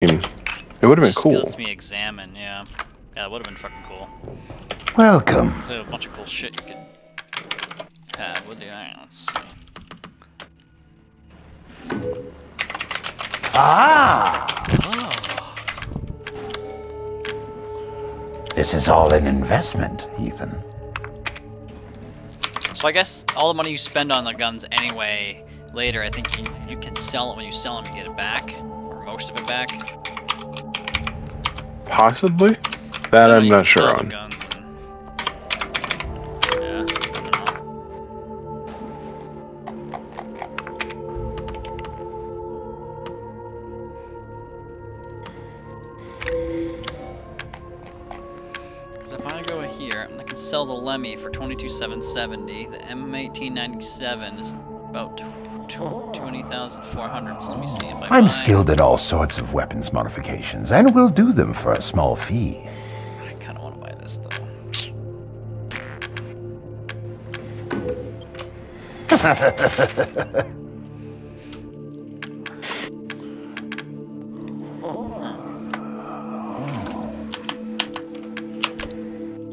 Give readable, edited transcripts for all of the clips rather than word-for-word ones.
mean, it would have been cool. Lets me examine, yeah. Yeah, it would have been fucking cool. Welcome. So a bunch of cool shit you could have with the iron. Let's see. Ah! Oh. This is all an investment, Ethan. So I guess all the money you spend on the guns anyway, later, I think you can sell it. When you sell them, you get it back. Or most of it back. Possibly? That I'm not sure on. Guns and, yeah, I don't know. Because if I go here, I can sell the Lemmy for $22,770. The M1897 is about 20,400. So let me see if I I'm skilled at all sorts of weapons modifications, and will do them for a small fee. I kind of want to buy this though.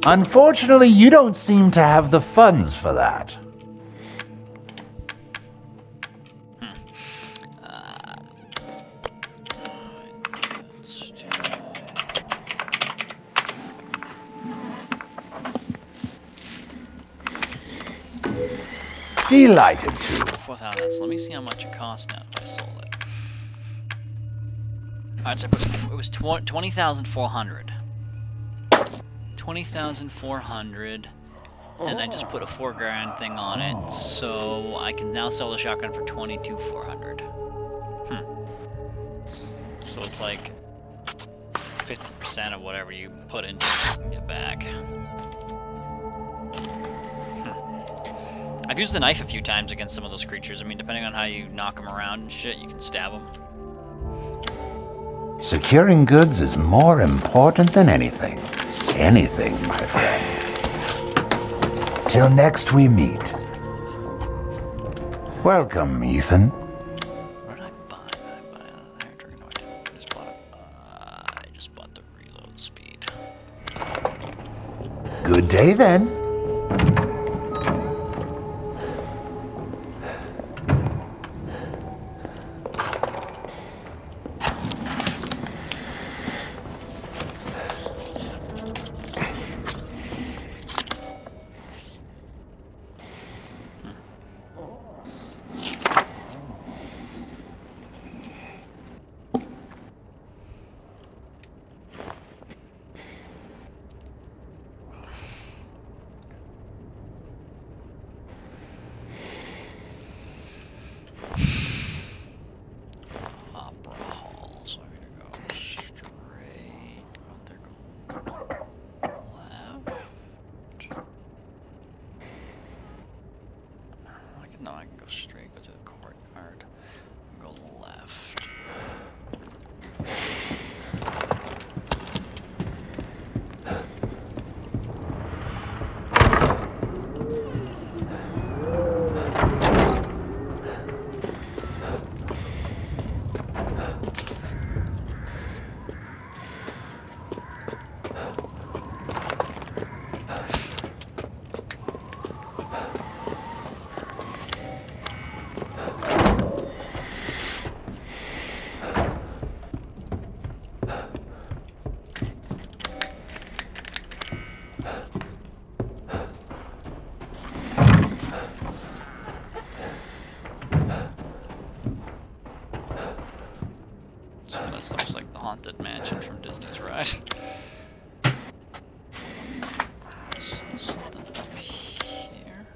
Unfortunately, you don't seem to have the funds for that. Delighted to. 4,000. So let me see how much it costs now if I sold it. Alright, so it was 20,400. 20,400, and I just put a $4,000 thing on it, so I can now sell the shotgun for 22,400. So it's like 50% of whatever you put into it you can get back. I've used the knife a few times against some of those creatures. I mean, depending on how you knock them around and shit, you can stab them. Securing goods is more important than anything. Anything, my friend. Till next we meet. Welcome, Ethan. What did I buy? Did I buy the hair trigger? No, I didn't. I just bought the reload speed. Good day, then. No, I can go straight, go to the courtyard, go left. So this looks like the Haunted Mansion from Disney's Ride. Something up here.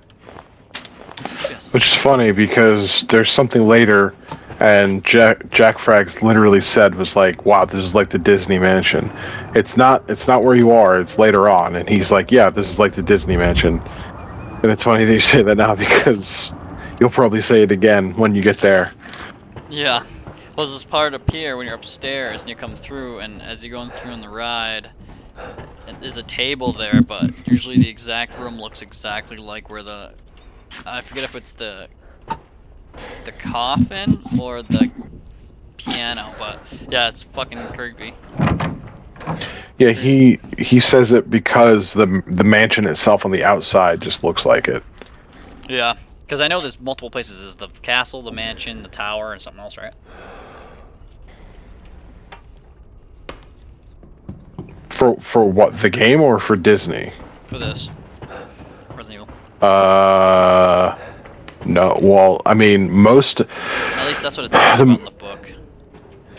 Yes. Which is funny because there's something later, and Jack Frags literally said was like, "Wow, this is like the Disney Mansion." It's not where you are. It's later on, and he's like, "Yeah, this is like the Disney Mansion." And it's funny that you say that now because you'll probably say it again when you get there. Yeah. Well, there's this part up here when you're upstairs and you come through, and as you're going through in the ride, there's a table there, but usually the exact room looks exactly like where the, I forget if it's the coffin or the piano, but yeah, it's fucking creepy. Yeah, he says it because the mansion itself on the outside just looks like it. Yeah, because I know there's multiple places. There's the castle, the mansion, the tower, and something else, right? For what, the game or for Disney? For this Resident Evil. No. Well, I mean, At least that's what it talks about in the book.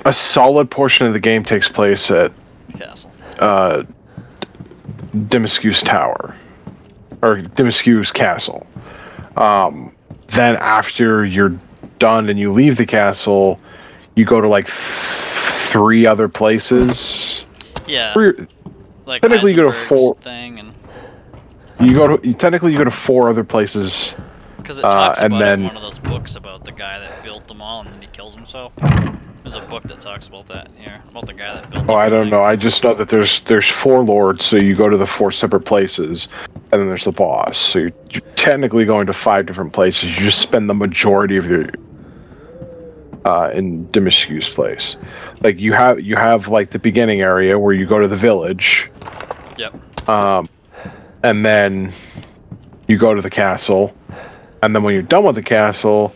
A solid portion of the game takes place at Castle. Dimitrescu's Tower, or Dimitrescu's Castle. Then after you're done and you leave the castle, you go to like 3 other places. Yeah. Like Technically, you go to 4. Thing and Technically, you go to 4 other places. because it talks and about then, in one of those books about the guy that built them all and then he kills himself. There's a book that talks about that here, about the guy that built. Oh, I don't know. I just know that there's 4 lords, so you go to the 4 separate places, and then there's the boss. So you're technically going to 5 different places. You just spend the majority of your in Dimitrescu's place. Like you have like the beginning area where you go to the village. Yep. And then you go to the castle, and then when you're done with the castle,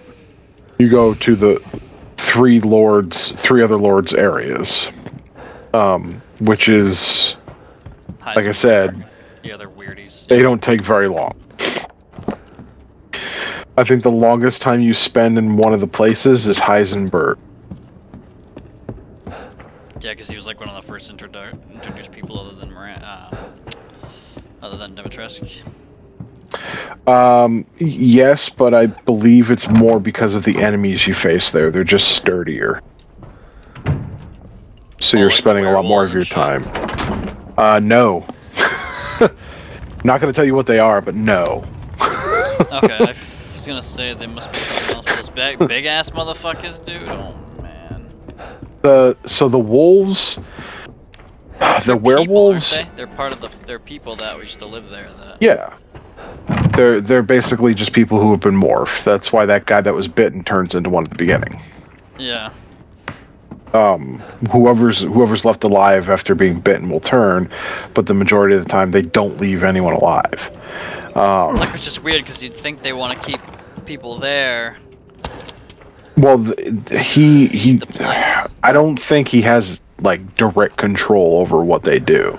you go to the 3 other lords areas, which is, like I said, the other weirdies. they don't take very long. I think the longest time you spend in one of the places is Heisenberg. Yeah, because he was like one of the first introduced people other than Dimitrescu. Yes, but I believe it's more because of the enemies you face there. They're just sturdier. So you're like spending a lot more of your shit? time. No. Not gonna tell you what they are, but no. Okay, I was gonna say they must be something else, but those big ass motherfuckers, dude. Oh man. So the wolves, the werewolves. People, aren't they? They're part of they're people that used to live there. Yeah. They're basically just people who have been morphed. That's why that guy that was bitten turns into one at the beginning. Yeah. Whoever's left alive after being bitten will turn, but the majority of the time they don't leave anyone alive. Like it's just weird because you'd think they want to keep people there. Well, he I don't think he has like direct control over what they do.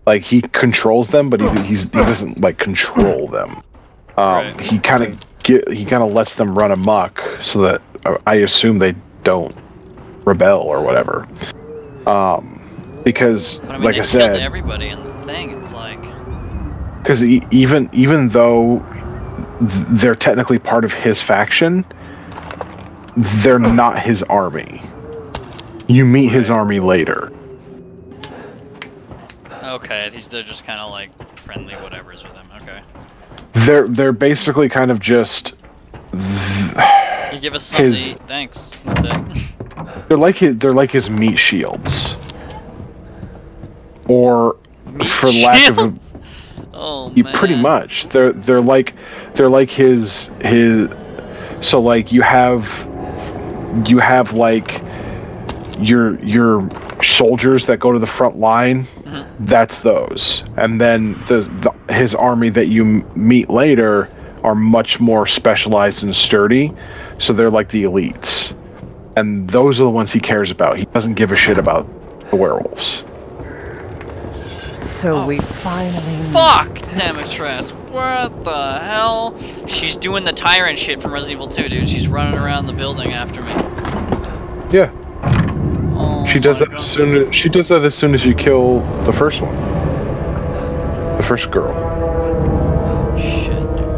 Like he controls them, but he doesn't like control them. Right. He kind of lets them run amok so that I assume they don't rebel or whatever. Because But I mean, like they I said, killed everybody in the thing. It's like because even though they're technically part of his faction, they're not his army. You meet his army later. okay, they're just kind of like friendly whatever's with him. Okay. They're basically kind of just. You give us something to eat. Thanks. That's it. They're like his meat shields. Or for lack of a oh man. pretty much. They're like his so like you have like your soldiers that go to the front line. Mm-hmm. That's those. And then his army that you meet later are much more specialized and sturdy, so they're like the elites. And those are the ones he cares about. He doesn't give a shit about the werewolves. So we finally... Fuck, Dimitrescu. What the hell? She's doing the tyrant shit from Resident Evil 2, dude. She's running around the building after me. Yeah. Oh she does that God. She does that as soon as you kill the first one. The first girl. Shit, dude.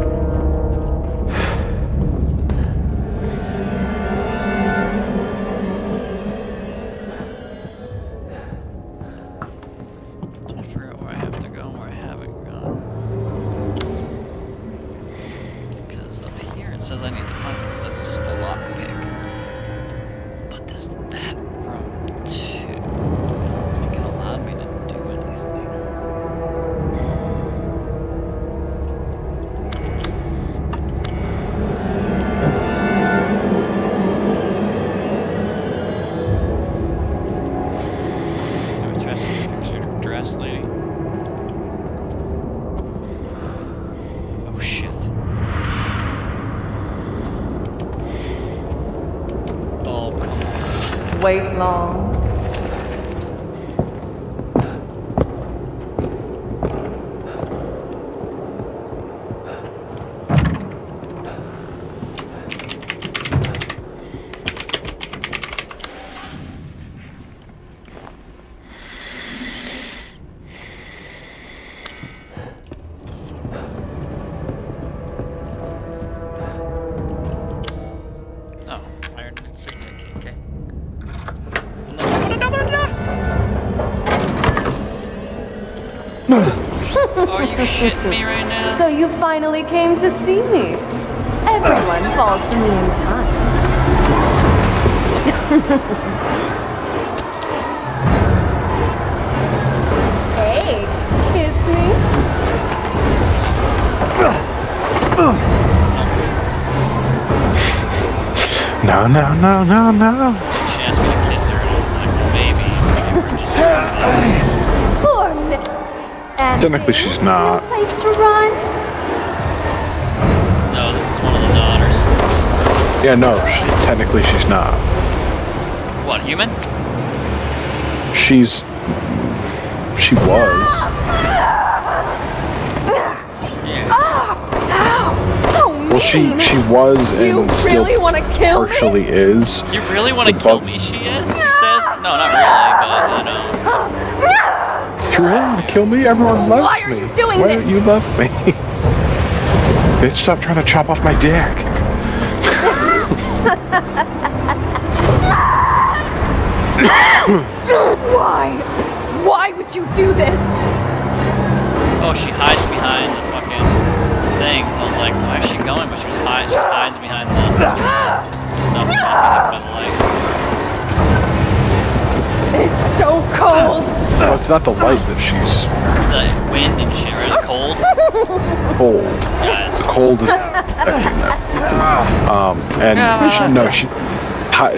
I figure out where I have to go and where I haven't gone. Because up here it says I need to find something. That's just a lockpick. But does that room too? I don't think it allowed me to do anything. wait long. Are you shitting me right now? So you finally came to see me. Everyone falls to me in time. Hey, kiss me. No, no, no, no, no. She asked me to kiss her, and I was like, well, maybe. Poor and Technically, she's not. Place to run. No, this is one of the daughters. Yeah, no, technically she's not. What, human? She was. Yeah. Ow! So mean. Well, she was You and still really want to kill me? partially is. You really want to kill me, she is? She says? No, not really, but, you know. You really want to kill me? Everyone loves me. Why are you doing Why this? don't you love me? Bitch, stop trying to chop off my dick. Why? Why would you do this? Oh, she hides behind the fucking things. I was like, where is she going? But she hides behind the stuff behind the light. It's so cold. No, it's not the light that she's It's the wind and shit, right? It's cold. cold. Yeah, It's cold as and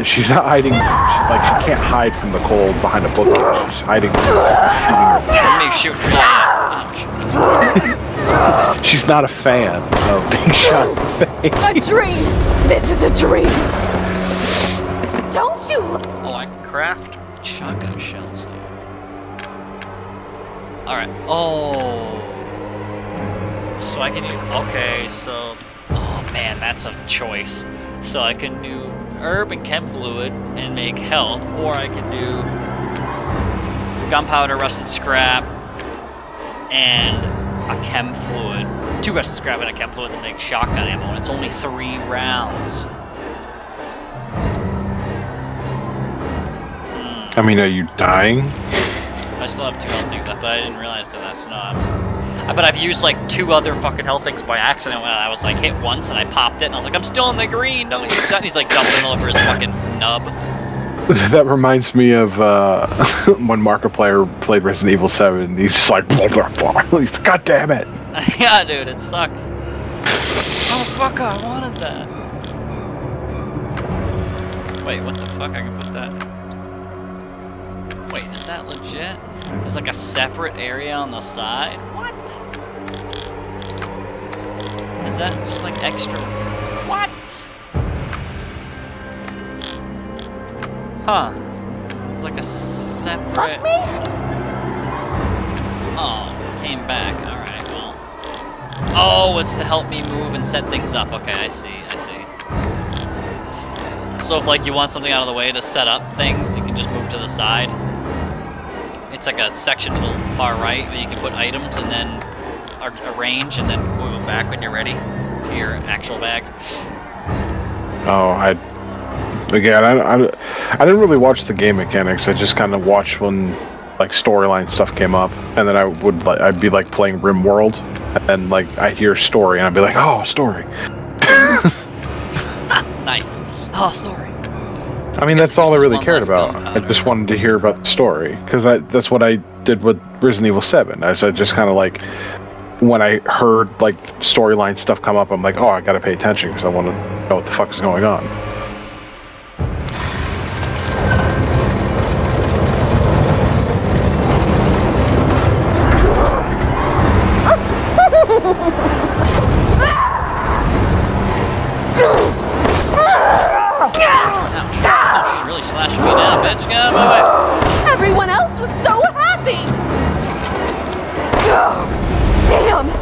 she's not hiding. Like she can't hide from the cold behind a bookcase. She's hiding. Somebody shooting her. Ouch. She's not a fan of being shot in the face. A dream. This is a dream. Don't you? Oh, I can craft shotgun shells, dude. Alright. Oh. So I can use. Okay, so. Oh man, that's a choice. So I can do herb and chem fluid and make health, or I can do gunpowder, rusted scrap, and a chem fluid. 2 rusted scrap and a chem fluid to make shotgun ammo, and it's only 3 rounds. I mean, are you dying? I still have 2 health things left, but I didn't realize that that's not. But I've used like 2 other fucking health things by accident when I was like hit once and I popped it and I was like, I'm still in the green, don't use that. And he's like dumping all over his fucking nub. That reminds me of when Markiplier played Resident Evil 7. He's just like, blah, blah, blah. He's like, God damn it. Yeah, dude, it sucks. Oh, fuck, I wanted that. Wait, what the fuck? I can put that. Wait, is that legit? There's like a separate area on the side? What? Is that just like extra? What? Huh. It's like a separate. Oh, came back. Alright, well. Oh, it's to help me move and set things up. Okay, I see. So if like you want something out of the way to set up things, you can just move to the side. It's like a section to the far right where you can put items and then arrange and then move them back when you're ready to your actual bag. Oh, I didn't really watch the game mechanics. I just kind of watched when like storyline stuff came up, and then I'd be like playing RimWorld, and then like I'd hear story, and I'd be like, oh, story. Nice. Oh, story. I mean, that's all I really cared about. I just wanted to hear about the story, because that's what I did with Resident Evil 7. I just kind of like, when I heard like storyline stuff come up, I'm like, oh, I gotta pay attention, because I want to know what the fuck is going on. Slashing me now, Damn! I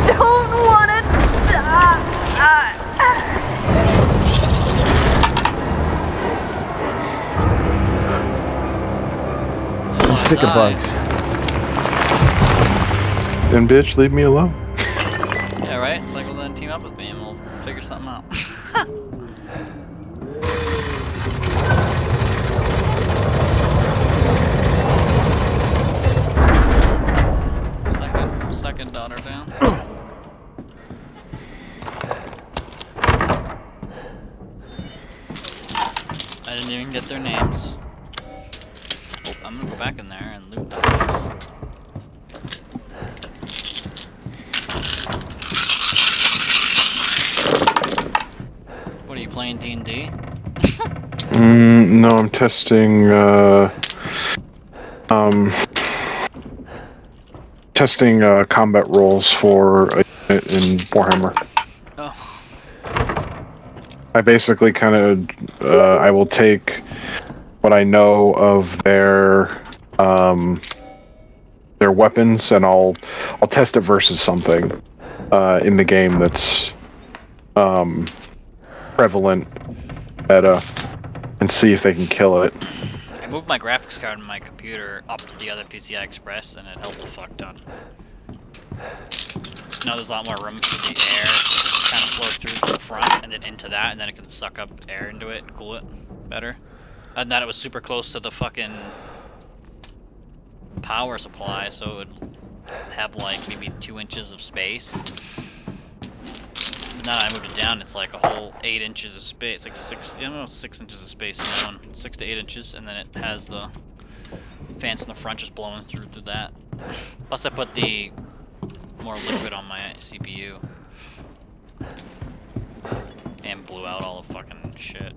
don't want to die. I'm sick of bugs. Then bitch, leave me alone. Yeah, right? It's like, well then team up with me and we'll figure something out. Second daughter down. I didn't even get their names. Oh, I'm gonna go back in there and loot that. What are you playing, D&D? No, I'm testing. Testing combat rolls for a unit in Warhammer. Oh. I basically kind of I will take what I know of their weapons and I'll test it versus something in the game that's prevalent meta and see if they can kill it. I moved my graphics card on my computer up to the other PCI Express and it helped a fuck ton. So now there's a lot more room for the air to kind of flow through the front and then into that, and then it can suck up air into it and cool it better. And that it was super close to the fucking power supply, so it would have like maybe 2 inches of space. Now that I moved it down, it's like a whole 8 inches of space, like 6 inches of space in that one, 6 to 8 inches, and then it has the fans in the front just blowing through that. Plus I put the more liquid on my CPU. And blew out all the fucking shit.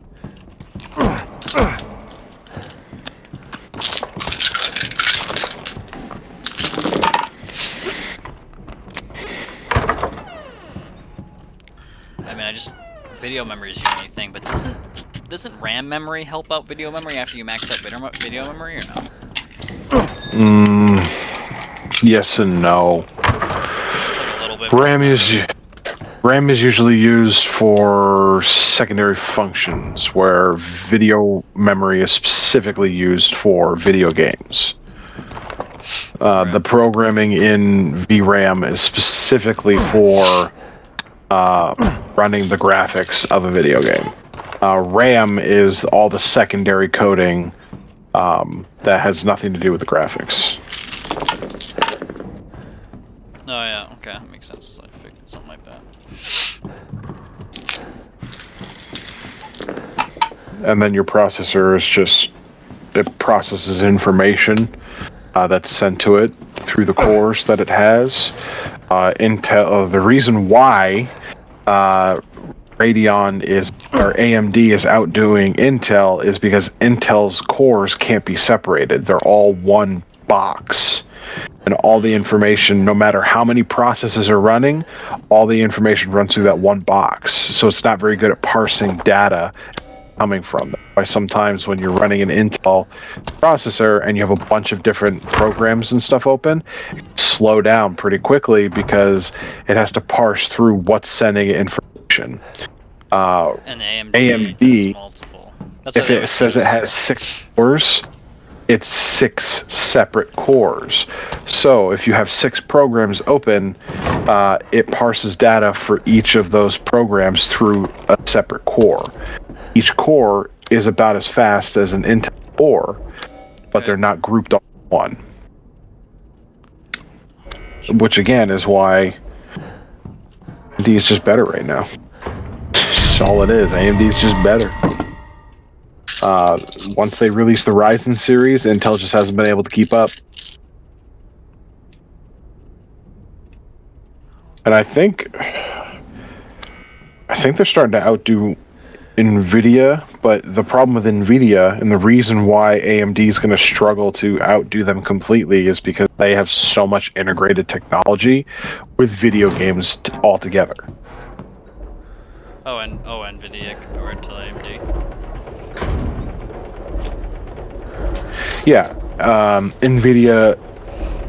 I mean, video memory is your only thing, but doesn't RAM memory help out video memory after you max out video memory, or no? Yes and no. Like a little bit. RAM is usually used for secondary functions, where video memory is specifically used for video games. The programming in VRAM is specifically for running the graphics of a video game. RAM is all the secondary coding that has nothing to do with the graphics. Oh yeah, okay, that makes sense. I figured something like that. And then your processor is just, it processes information that's sent to it through the cores that it has. Intel, the reason why Radeon is, or AMD is outdoing Intel is because Intel's cores can't be separated. They're all one box. And all the information, no matter how many processes are running, all the information runs through that one box. So it's not very good at parsing data coming from them. Why sometimes when you're running an Intel processor and you have a bunch of different programs and stuff open, it slow down pretty quickly because it has to parse through what's sending it information. And AMD multiple. That's if it says it has 6 cores, it's 6 separate cores. So if you have 6 programs open, it parses data for each of those programs through a separate core. Each core is about as fast as an Intel core, but they're not grouped on one. Which again is why AMD is just better right now. That's all it is. AMD is just better. Once they release the Ryzen series, Intel just hasn't been able to keep up. And I think they're starting to outdo NVIDIA, but the problem with NVIDIA and the reason why AMD is going to struggle to outdo them completely is because they have so much integrated technology with video games altogether. Oh, NVIDIA compared to AMD. Yeah, NVIDIA,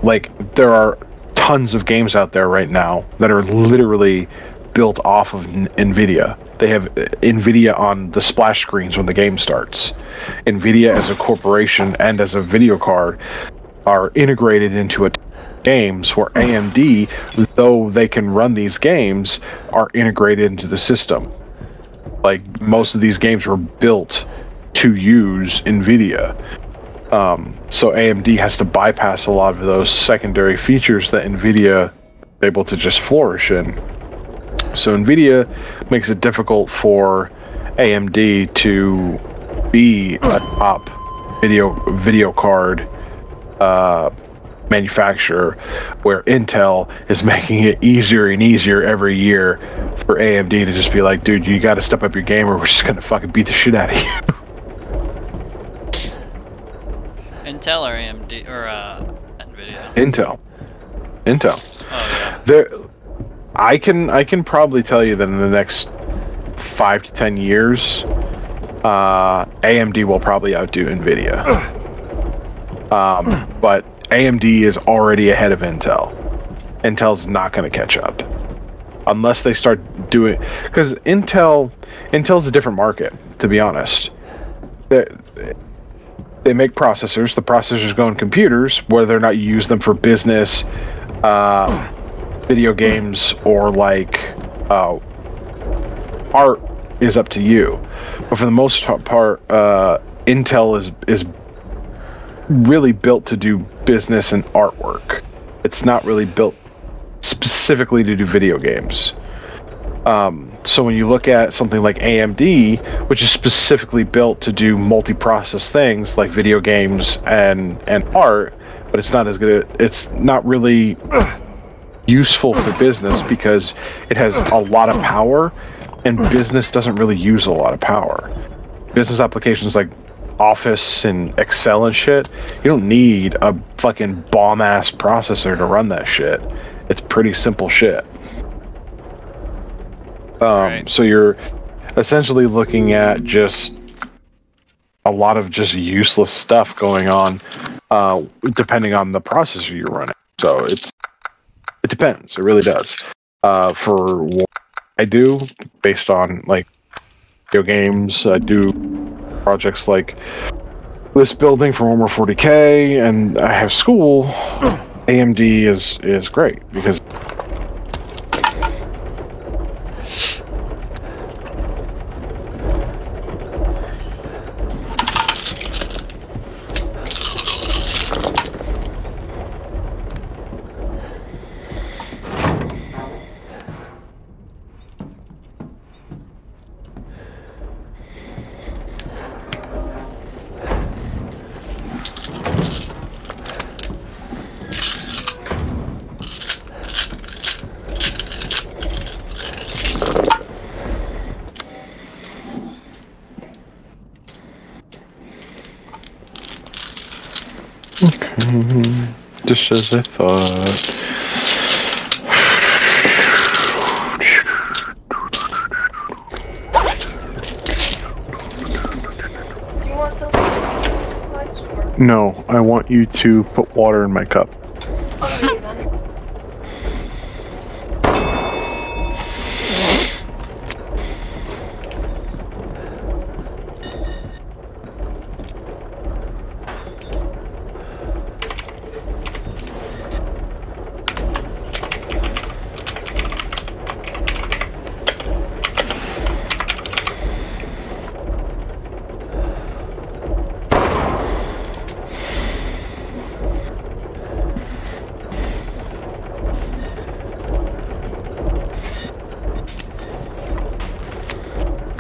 like, there are tons of games out there right now that are literally built off of NVIDIA. They have NVIDIA on the splash screens when the game starts. NVIDIA as a corporation and as a video card are integrated into games, where AMD, though they can run these games, are integrated into the system. Like, most of these games were built to use NVIDIA. So AMD has to bypass a lot of those secondary features that NVIDIA is able to just flourish in. So NVIDIA makes it difficult for AMD to be a top video card manufacturer, where Intel is making it easier and easier every year for AMD to just be like, dude, you got to step up your game, or we're just gonna fucking beat the shit out of you. Intel or AMD or NVIDIA? Intel. Oh yeah. I can probably tell you that in the next 5 to 10 years, AMD will probably outdo NVIDIA. But AMD is already ahead of Intel. Intel's not going to catch up unless they start doing, because Intel's a different market, to be honest. They make processors. The processors go in computers, whether or not you use them for business, video games, or like art is up to you. But for the most part, Intel is really built to do business and artwork. It's not really built specifically to do video games. So when you look at something like AMD, which is specifically built to do multi-process things like video games and art, but it's not as good. It's not really useful for business because it has a lot of power, and business doesn't really use a lot of power. Business applications like Office and Excel and shit, you don't need a fucking bomb-ass processor to run that shit. It's pretty simple shit. Right. So you're essentially looking at just a lot of just useless stuff going on, depending on the processor you're running. So it depends. It really does. For what I do, based on like video games, I do projects like this building for Warhammer 40K, and I have school. AMD is great because just as I thought. Do you want the slides or? No, I want you to put water in my cup. Okay then.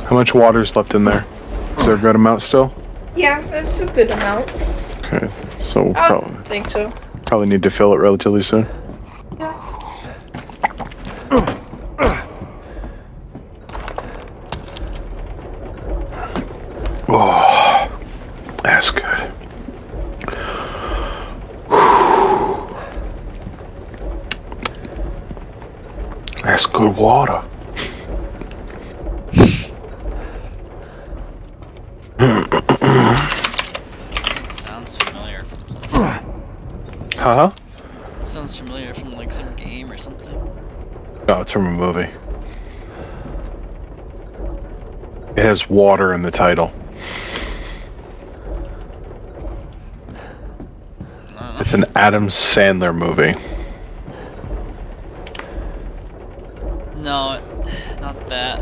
How much water's left in there? Is there a good amount still? Yeah, it's a good amount. Okay, so we'll I don't think so. probably need to fill it relatively soon. Yeah. Oh, that's good. That's good water. Sounds familiar. Huh? Sounds familiar from like some game or something. No, it's from a movie. It has water in the title. It's an Adam Sandler movie. No, not that.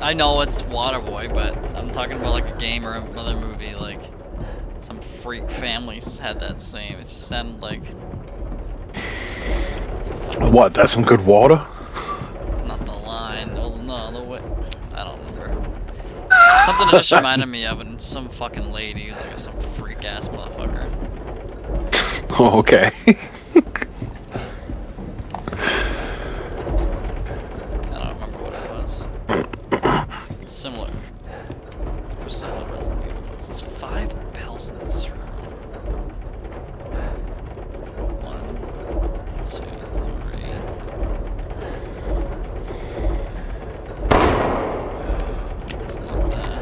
I know it's Waterboy, but I'm talking about like a game or another movie. Like some freak families had that same. It just sounded like. What? That's some good water? Not the line. Oh no, the way. I don't remember. Something that just reminded me of, and some fucking lady who's like some freak ass motherfucker. Oh, okay. I don't remember what it was. Similar. It was similar to Resident Evil. What's this? 5 bells in this room. 1, 2, 3. It's not that.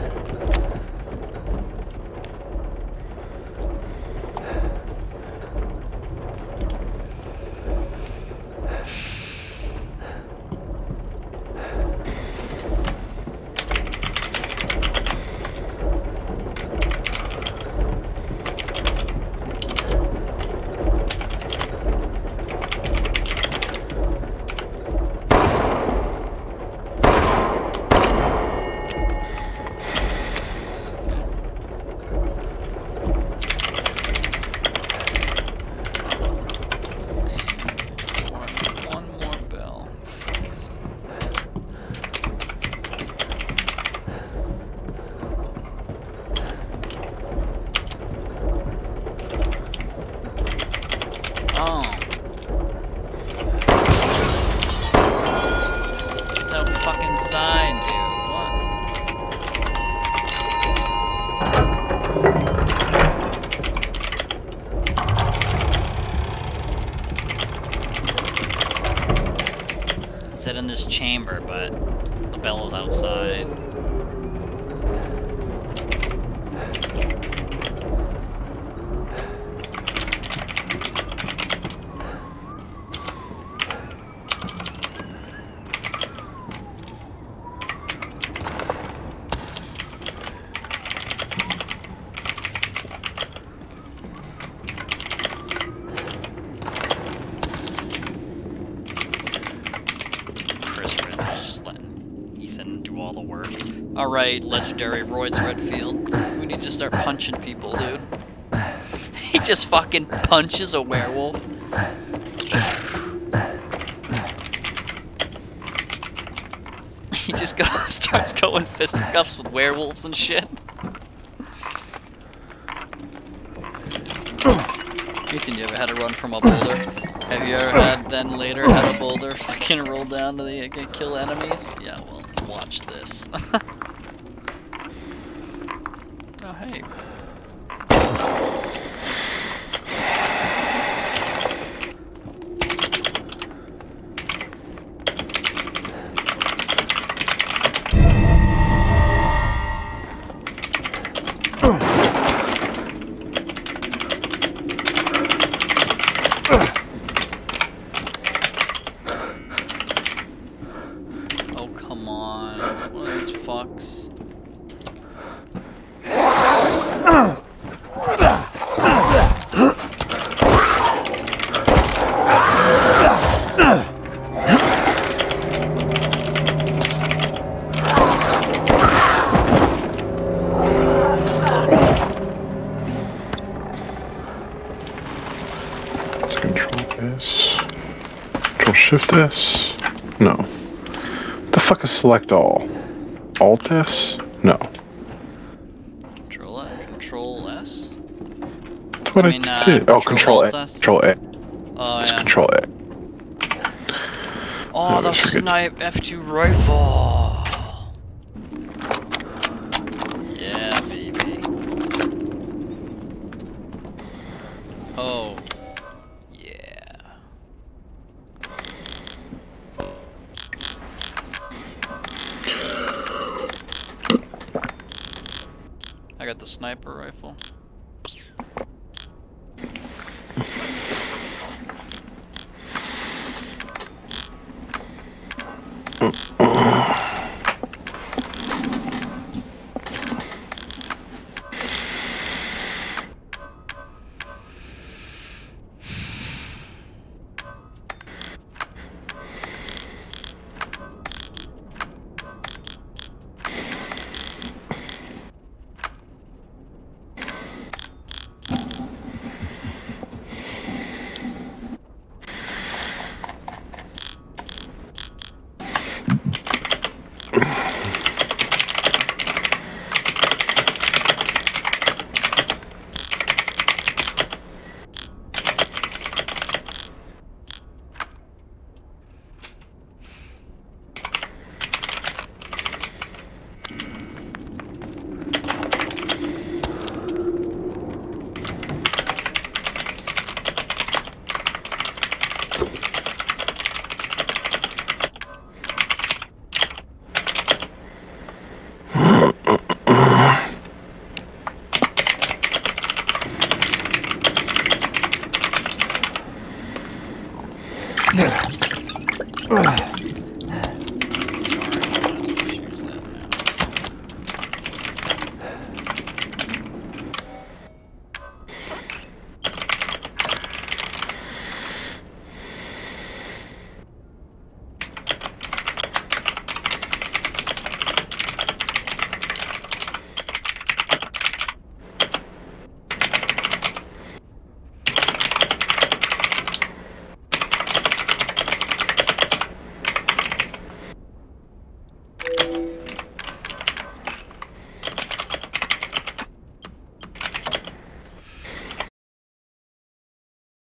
In this chamber, but the bell is outside. Alright, legendary Royds Redfield. We need to start punching people, dude. He just fucking punches a werewolf. He just starts going fisticuffs with werewolves and shit. Ethan, you ever had to run from a boulder? Have you ever had a boulder fucking roll down to the kill enemies? Yeah, well, watch this. Oh, hey. Oh, come on. Is it one of these fucks? Shift S? No. What the fuck is select all? Alt S? No. Control S? That's what I did. Oh, Control A. Control A. Oh, it's yeah. Control A. Oh, the snipe F2 rifle! Yeah, baby. Oh. I got the sniper rifle.